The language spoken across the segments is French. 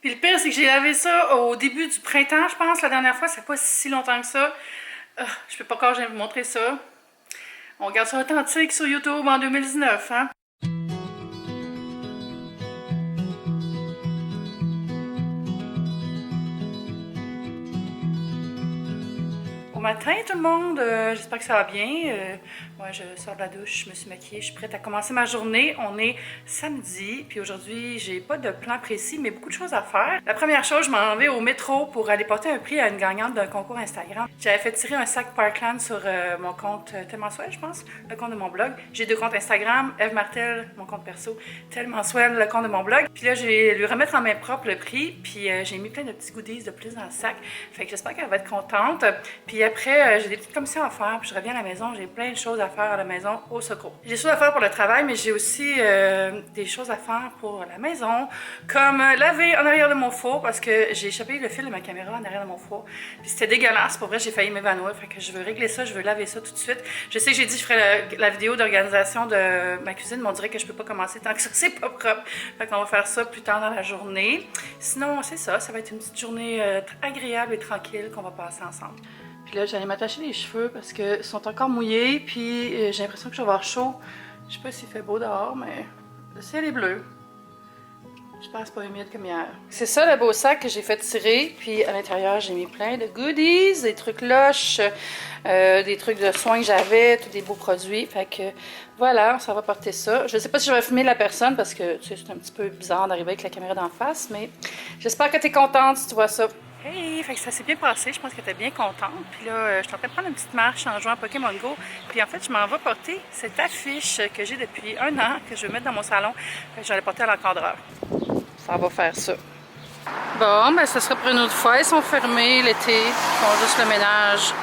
Puis le pire, c'est que j'ai lavé ça au début du printemps, je pense, la dernière fois. Ça fait pas si longtemps que ça. Je peux pas encore vous montrer ça. On regarde ça authentique sur YouTube en 2019, hein? Bon matin tout le monde, j'espère que ça va bien. Moi je sors de la douche, je me suis maquillée, je suis prête à commencer ma journée. On est samedi, puis aujourd'hui j'ai pas de plan précis, mais beaucoup de choses à faire. La première chose, je m'en vais au métro pour aller porter un prix à une gagnante d'un concours Instagram. J'avais fait tirer un sac Parkland sur mon compte Tellement Swell, je pense, le compte de mon blog. J'ai deux comptes Instagram, Eve Martel, mon compte perso, Tellement Swell, le compte de mon blog. Puis là, je vais lui remettre en main propre le prix, puis j'ai mis plein de petits goodies de plus dans le sac. Fait que j'espère qu'elle va être contente. Puis après, j'ai des petites commissions à faire, puis je reviens à la maison, j'ai plein de choses à faire à la maison au secours. J'ai des choses à faire pour le travail, mais j'ai aussi des choses à faire pour la maison, comme laver en arrière de mon four, parce que j'ai échappé le fil de ma caméra en arrière de mon four. Puis c'était dégueulasse, pour vrai, j'ai failli m'évanouir, fait que je veux régler ça, je veux laver ça tout de suite. Je sais que j'ai dit que je ferais la vidéo d'organisation de ma cuisine, mais on dirait que je peux pas commencer tant que ça, c'est pas propre. Fait qu'on va faire ça plus tard dans la journée. Sinon, c'est ça, ça va être une petite journée agréable et tranquille qu'on va passer ensemble. Puis là, j'allais m'attacher les cheveux parce qu'ils sont encore mouillés, puis j'ai l'impression que je vais avoir chaud. Je sais pas s'il fait beau dehors, mais le ciel est bleu. Je pense pas humide comme hier. C'est ça le beau sac que j'ai fait tirer, puis à l'intérieur, j'ai mis plein de goodies, des trucs loches, des trucs de soins que j'avais, tous des beaux produits. Fait que voilà, ça va porter ça. Je sais pas si je vais filmer la personne parce que tu sais, c'est un petit peu bizarre d'arriver avec la caméra d'en face, mais j'espère que tu es contente si tu vois ça. Hey, fait que ça s'est bien passé, je pense que t'es bien contente. Puis là, je suis en train de prendre une petite marche en jouant à Pokémon Go. Puis en fait, je m'en vais porter cette affiche que j'ai depuis un an, que je vais mettre dans mon salon. Fait que je vais la porter à l'encadreur. Ça va faire ça. Bon, ben ça sera pour une autre fois. Ils sont fermés l'été, ils font juste le ménage.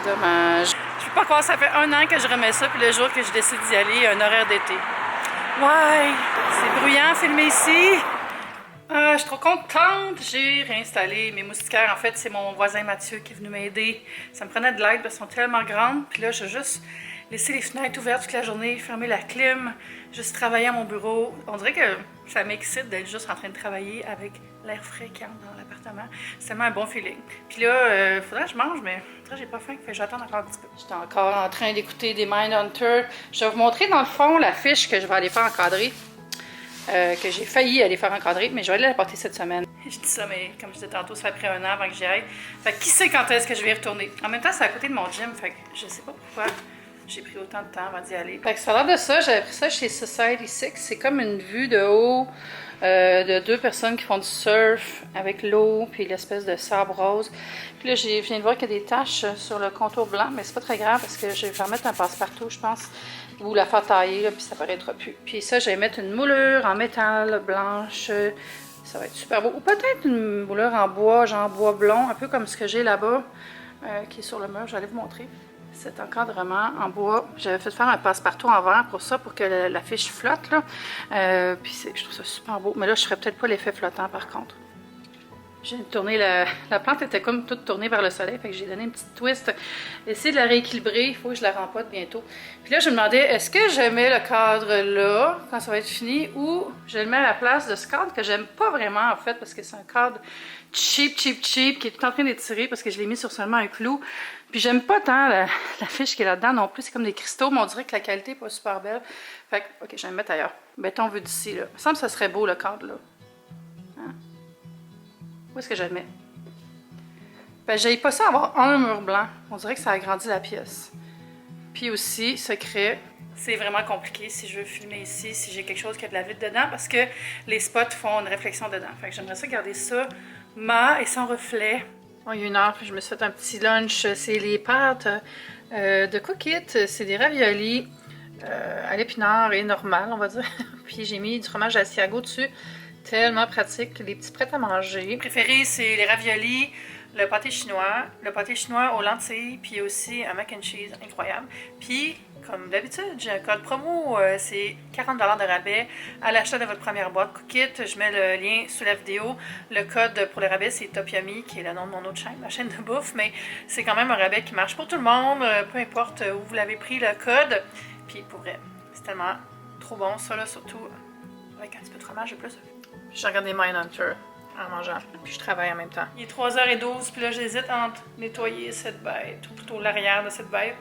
Dommage. Je peux pas croire, ça fait un an que je remets ça, puis le jour que je décide d'y aller, un horaire d'été. Ouais, c'est bruyant filmer ici. Je suis trop contente! J'ai réinstallé mes moustiquaires. En fait, c'est mon voisin Mathieu qui est venu m'aider. Ça me prenait de l'aide parce qu'elles sont tellement grandes. Puis là, j'ai juste laissé les fenêtres ouvertes toute la journée, fermer la clim, juste travailler à mon bureau. On dirait que ça m'excite d'être juste en train de travailler avec l'air frais qui entre dans l'appartement. C'est tellement un bon feeling. Puis là, faudrait que je mange, mais faudrait que j'ai pas faim, fait que je vais attendre encore un petit peu. J'étais encore en train d'écouter des Mindhunter. Je vais vous montrer dans le fond la fiche que je vais aller faire encadrer. Que j'ai failli aller faire encadrer, mais je vais aller la porter cette semaine. Je dis ça, mais comme je disais tantôt, ça fait près un an avant que j'y aille. Fait que qui sait quand est-ce que je vais y retourner. En même temps, c'est à côté de mon gym, fait que je sais pas pourquoi j'ai pris autant de temps avant d'y aller. Fait que ça a l'air de ça, j'avais pris ça chez Society 6. C'est comme une vue de haut de deux personnes qui font du surf avec l'eau puis l'espèce de sable rose. Puis là, je viens de voir qu'il y a des taches sur le contour blanc, mais c'est pas très grave parce que je vais remettre un passe-partout, je pense, ou la faire tailler, là, puis ça paraîtra plus. Puis ça, je vais mettre une moulure en métal blanche. Ça va être super beau. Ou peut-être une moulure en bois, genre bois blond, un peu comme ce que j'ai là-bas, qui est sur le mur. J'allais vous montrer. Cet encadrement en bois. J'avais fait faire un passe-partout en verre pour ça, pour que la fiche flotte, là. Puis je trouve ça super beau. Mais là, je ne ferais peut-être pas l'effet flottant, par contre. J'ai tourné la plante était comme toute tournée vers le soleil, fait que j'ai donné une petite twist. Essayer de la rééquilibrer, il faut que je la rempote bientôt. Puis là, je me demandais, est-ce que je mets le cadre là, quand ça va être fini, ou je le mets à la place de ce cadre que j'aime pas vraiment, en fait, parce que c'est un cadre cheap, qui est tout en train d'étirer, parce que je l'ai mis sur seulement un clou. Puis j'aime pas tant la fiche qui est là-dedans non plus, c'est comme des cristaux, mais on dirait que la qualité n'est pas super belle. Fait que, ok, je vais me mettre ailleurs. Béton vu d'ici, là. Il me semble que ça serait beau, le cadre, là. Hein? Où est-ce que je le mets? Ben, j'ai pas ça avoir un mur blanc. On dirait que ça agrandit la pièce. Puis aussi, secret, c'est vraiment compliqué si je veux filmer ici, si j'ai quelque chose qui a de la vitre dedans, parce que les spots font une réflexion dedans. Fait que j'aimerais ça garder ça mat et sans reflet. Bon, il y a une heure, puis je me suis fait un petit lunch. C'est les pâtes de Cook It. C'est des raviolis à l'épinard et normal, on va dire. Puis j'ai mis du fromage Asiago dessus. Tellement pratique. Les petits prêts à manger. Mes préférés, c'est les raviolis, le pâté chinois aux lentilles, puis aussi un mac and cheese incroyable. Puis, comme d'habitude, j'ai un code promo, c'est 40 $ de rabais à l'achat de votre première boîte Cookit. Je mets le lien sous la vidéo. Le code pour le rabais, c'est Top Yummy, qui est le nom de mon autre chaîne, ma chaîne de bouffe, mais c'est quand même un rabais qui marche pour tout le monde, peu importe où vous l'avez pris, le code. Puis, pour vrai, c'est tellement trop bon, ça là, surtout avec un petit peu de fromage de plus. J'ai regardé Mindhunter. en mangeant. Puis je travaille en même temps. Il est 3h12, puis là, j'hésite entre nettoyer cette bête, ou plutôt l'arrière de cette bête,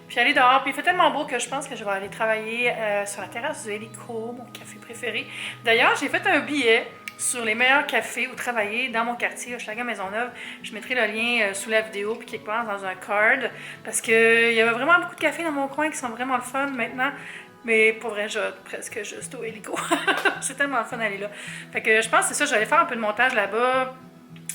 puis aller dehors. Puis il fait tellement beau que je pense que je vais aller travailler sur la terrasse du Hélico, mon café préféré. D'ailleurs, j'ai fait un billet sur les meilleurs cafés où travailler dans mon quartier, Hochelaga Maisonneuve. Je mettrai le lien sous la vidéo, puis quelque part dans un card, parce qu'il y avait vraiment beaucoup de cafés dans mon coin qui sont vraiment le fun maintenant. Mais pour vrai, je vais presque juste au Hélico. C'est tellement le fun d'aller là. Fait que je pense que c'est ça, je vais aller faire un peu de montage là-bas.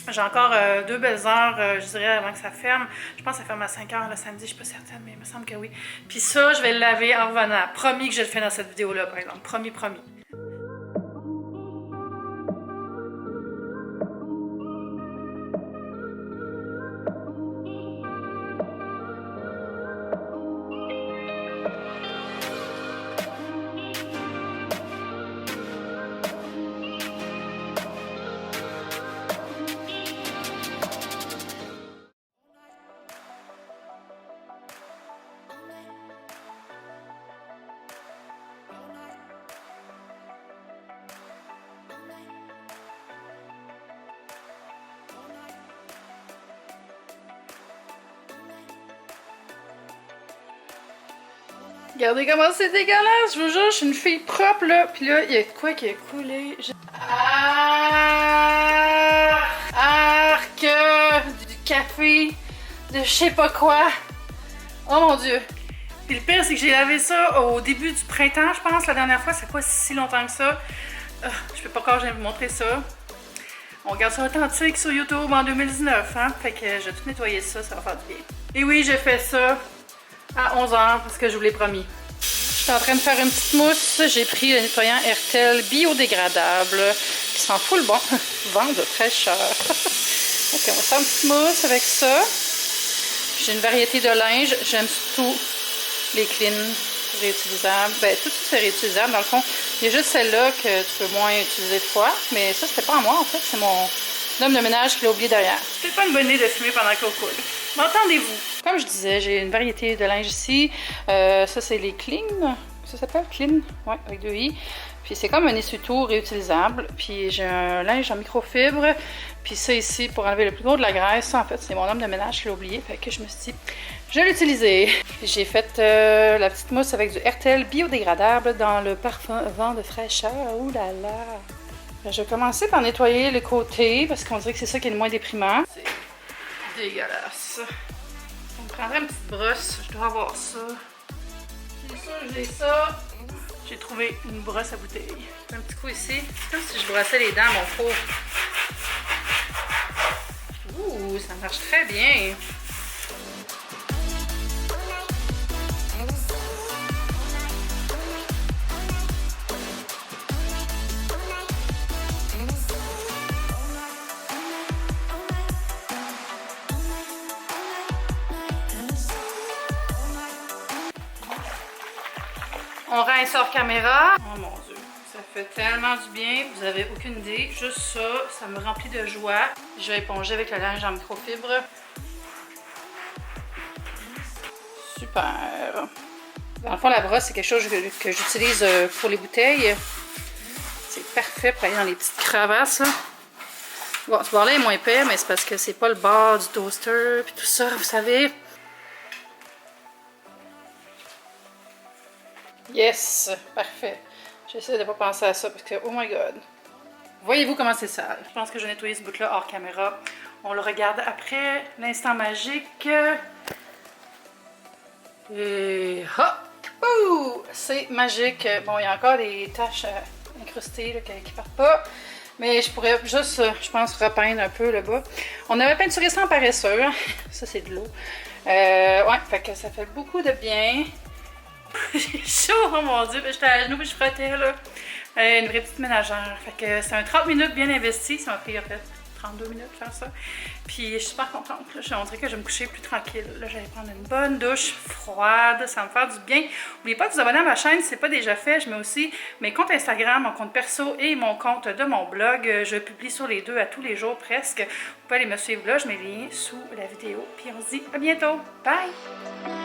J'ai encore 2 belles heures, je dirais, avant que ça ferme. Je pense que ça ferme à 5h le samedi, je suis pas certaine, mais il me semble que oui. Puis ça, je vais le laver en revenant. Promis que je le fais dans cette vidéo-là, par exemple. Promis, promis. Regardez comment c'est dégueulasse, je vous jure, je suis une fille propre là. Puis là, il y a quoi qui a coulé? Arc! Du café, de je sais pas quoi. Oh mon dieu! Puis le pire, c'est que j'ai lavé ça au début du printemps, je pense, la dernière fois, ça fait pas si longtemps que ça. Je peux pas encore vous montrer ça. On regarde ça authentique sur YouTube en 2019, hein? Fait que je vais tout nettoyer ça, ça va faire du bien. Et oui, j'ai fait ça à 11h parce que je vous l'ai promis. Je suis en train de faire une petite mousse. J'ai pris le nettoyant Airtel biodégradable qui sent full bon. Vent de fraîcheur. Ok, on va faire une petite mousse avec ça. J'ai une variété de linge. J'aime surtout les clean réutilisables. Ben, tout ça c'est réutilisable. Dans le fond, il y a juste celle-là que tu peux moins utiliser de fois. Mais ça, c'était pas à moi en fait. C'est mon homme de ménage qui l'a oublié derrière. C'est peut-être pas une bonne idée de fumer pendant qu'on coule. M'entendez-vous? Comme je disais, j'ai une variété de linge ici. Ça, c'est les Clean. Ça s'appelle Clean? Ouais, avec 2 i. Puis c'est comme un essuie-tout réutilisable. Puis j'ai un linge en microfibre. Puis ça ici, pour enlever le plus gros de la graisse. Ça, en fait, c'est mon homme de ménage qui l'a oublié. Fait que je me suis dit, je vais l'utiliser. Puis j'ai fait la petite mousse avec du Airtel biodégradable dans le parfum vent de fraîcheur. Ouh là là! Je vais commencer par nettoyer le côté parce qu'on dirait que c'est ça qui est le moins déprimant. C'est dégueulasse. On me prendrait une petite brosse. Je dois avoir ça. C'est sûr que j'ai ça. J'ai trouvé une brosse à bouteille. Un petit coup ici. Comme si je brossais les dents à mon four. Ouh, ça marche très bien. On rince hors caméra. Oh mon dieu, ça fait tellement du bien, vous avez aucune idée. Juste ça, ça me remplit de joie. Je vais éponger avec le linge en microfibre. Super. Dans le fond, la brosse, c'est quelque chose que j'utilise pour les bouteilles. C'est parfait pour aller dans les petites crevasses. Là. Bon, ce bord-là est moins épais, mais c'est parce que c'est pas le bord du toaster puis tout ça, vous savez. Yes! Parfait. J'essaie de ne pas penser à ça parce que, oh my god. Voyez-vous comment c'est sale? Je pense que je vais nettoyer ce bout-là hors caméra. On le regarde après l'instant magique. Et hop! Ouh! C'est magique. Bon, il y a encore des taches incrustées là, qui partent pas. Mais je pourrais juste, je pense, repeindre un peu le bas. On avait peinturé ça en paresseux. Ça, c'est de l'eau. Ouais, fait que ça fait beaucoup de bien. J'ai chaud, oh mon dieu, j'étais à genoux et je frottais là. Une vraie petite ménagère. Fait que c'est un 30 minutes bien investi. Ça m'a pris en fait 32 minutes de faire ça. Puis je suis super contente. Là. On dirait que je vais me coucher plus tranquille. Là, j'allais prendre une bonne douche froide. Ça va me faire du bien. N'oubliez pas de vous abonner à ma chaîne si ce n'est pas déjà fait. Je mets aussi mes comptes Instagram, mon compte perso et mon compte de mon blog. Je publie sur les deux à tous les jours presque. Vous pouvez aller me suivre là. Je mets les liens sous la vidéo. Puis on se dit à bientôt. Bye!